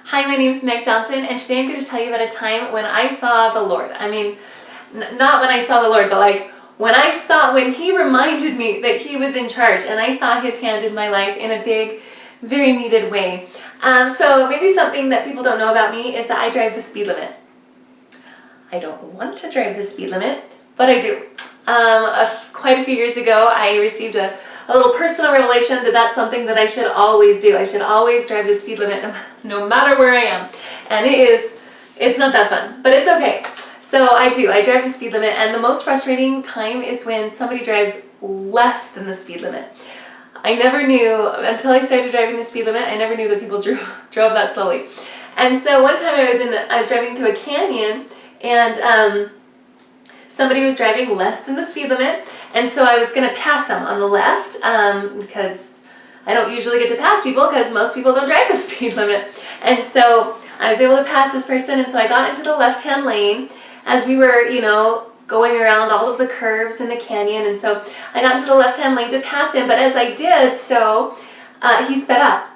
Hi, my name is Meg Johnson, and today I'm going to tell you about a time when I saw the Lord. I mean, not when I saw the Lord, but like when He reminded me that He was in charge, and I saw His hand in my life in a big, very needed way. So maybe something that people don't know about me is that I drive the speed limit. I don't want to drive the speed limit, but I do. Quite a few years ago, I received a little personal revelation that that's something that I should always do. I should always drive the speed limit no matter where I am. And it's not that fun, but it's okay. So I drive the speed limit, and the most frustrating time is when somebody drives less than the speed limit. I never knew, until I started driving the speed limit, I never knew that people drove that slowly. And so one time I was driving through a canyon, and somebody was driving less than the speed limit, and so I was going to pass them on the left because I don't usually get to pass people because most people don't drive the speed limit. And so I was able to pass this person, and so I got into the left-hand lane as we were, going around all of the curves in the canyon, and so I got into the left-hand lane to pass him, but as I did so, he sped up.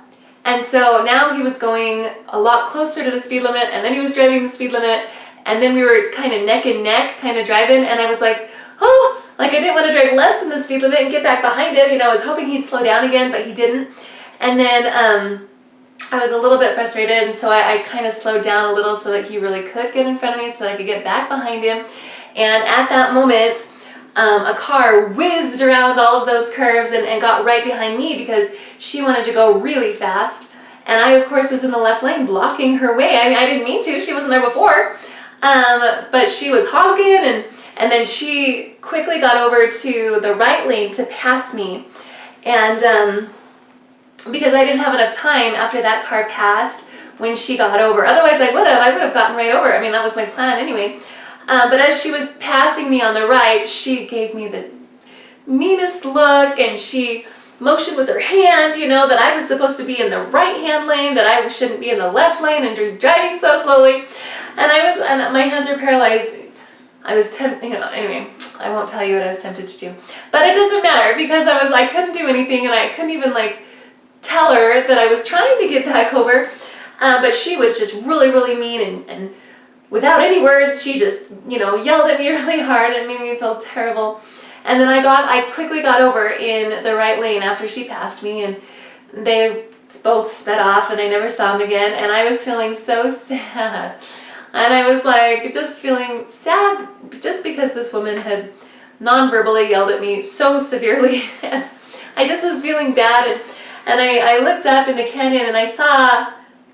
And so now he was going a lot closer to the speed limit, and then he was driving the speed limit, and then we were kind of neck and neck, kind of driving, and I was like, oh, like I didn't want to drive less than the speed limit and get back behind him. I was hoping he'd slow down again, but he didn't. And then I was a little bit frustrated, and so I kind of slowed down a little so that he really could get in front of me so that I could get back behind him. And at that moment, a car whizzed around all of those curves and got right behind me because she wanted to go really fast. And I, of course, was in the left lane blocking her way. I mean, I didn't mean to. She wasn't there before. But she was honking, and then she quickly got over to the right lane to pass me. And because I didn't have enough time after that car passed when she got over. Otherwise, I would have gotten right over. I mean, that was my plan anyway. But as she was passing me on the right, she gave me the meanest look, and she motioned with her hand, that I was supposed to be in the right-hand lane, that I shouldn't be in the left lane and driving so slowly. And my hands are paralyzed. I was anyway, I won't tell you what I was tempted to do. But it doesn't matter because I couldn't do anything, and I couldn't even tell her that I was trying to get back over. But she was just really, really mean, and without any words, she just, yelled at me really hard and made me feel terrible. And then I quickly got over in the right lane after she passed me, and they both sped off, and I never saw them again, and I was feeling so sad. And I was just feeling sad just because this woman had non-verbally yelled at me so severely. And I just was feeling bad, and I looked up in the canyon, and I saw,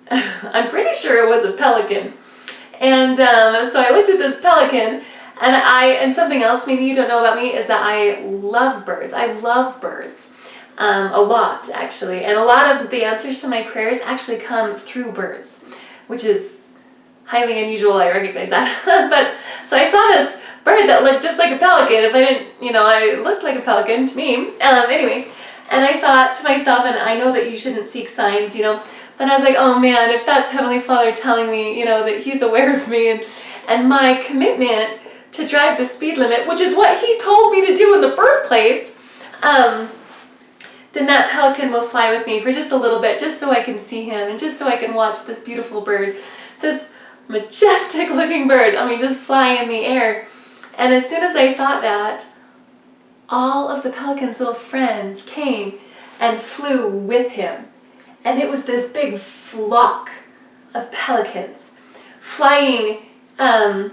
I'm pretty sure it was a pelican. And so I looked at this pelican, and something else maybe you don't know about me is that I love birds. I love birds a lot, actually. And a lot of the answers to my prayers actually come through birds, which is highly unusual. I recognize that. But so I saw this bird that looked just like a pelican. If I didn't, I looked like a pelican to me. Anyway, and I thought to myself, and I know that you shouldn't seek signs, but I was like, oh man, if that's Heavenly Father telling me, that He's aware of me and my commitment to drive the speed limit, which is what He told me to do in the first place, then that pelican will fly with me for just a little bit, just so I can see him and just so I can watch this beautiful bird, this majestic looking bird, just fly in the air. And as soon as I thought that, all of the pelican's little friends came and flew with him. And it was this big flock of pelicans flying kind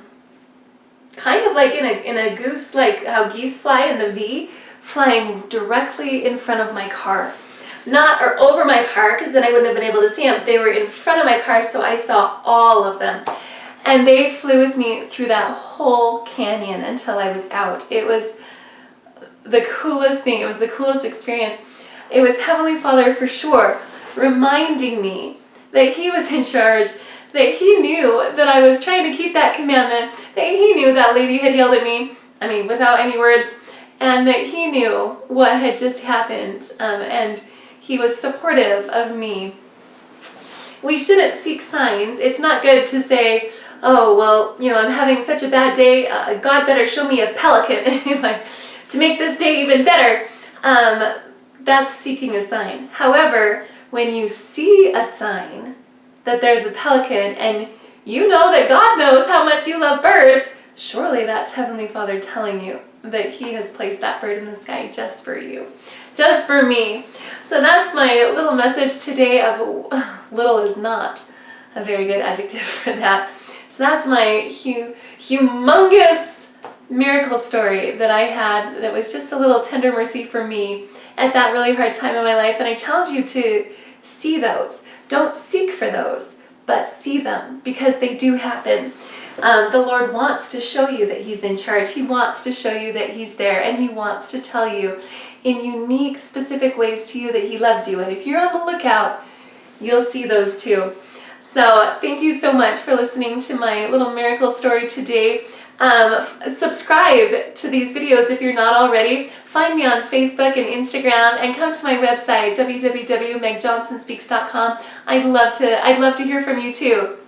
of like in a goose, like how geese fly in the V, flying directly in front of my car. Not or over my car, because then I wouldn't have been able to see them. They were in front of my car, so I saw all of them. And they flew with me through that whole canyon until I was out. It was the coolest thing. It was the coolest experience. It was Heavenly Father for sure, reminding me that He was in charge, that He knew that I was trying to keep that commandment, that He knew that lady had yelled at me, without any words, and that He knew what had just happened, and He was supportive of me. We shouldn't seek signs. It's not good to say, oh, well, I'm having such a bad day, God better show me a pelican, to make this day even better. That's seeking a sign. However, when you see a sign, that there's a pelican, and you know that God knows how much you love birds, surely that's Heavenly Father telling you that He has placed that bird in the sky just for you, just for me. So that's my little message today of little is not a very good adjective for that. So that's my humongous miracle story that I had that was just a little tender mercy for me at that really hard time in my life. And I challenge you to see those. Don't seek for those, but see them, because they do happen. The Lord wants to show you that He's in charge. He wants to show you that He's there, and He wants to tell you in unique, specific ways to you that He loves you. And if you're on the lookout, you'll see those too. So thank you so much for listening to my little miracle story today. Subscribe to these videos if you're not already. Find me on Facebook and Instagram, and come to my website, www.megjohnsonspeaks.com. I'd love to hear from you too.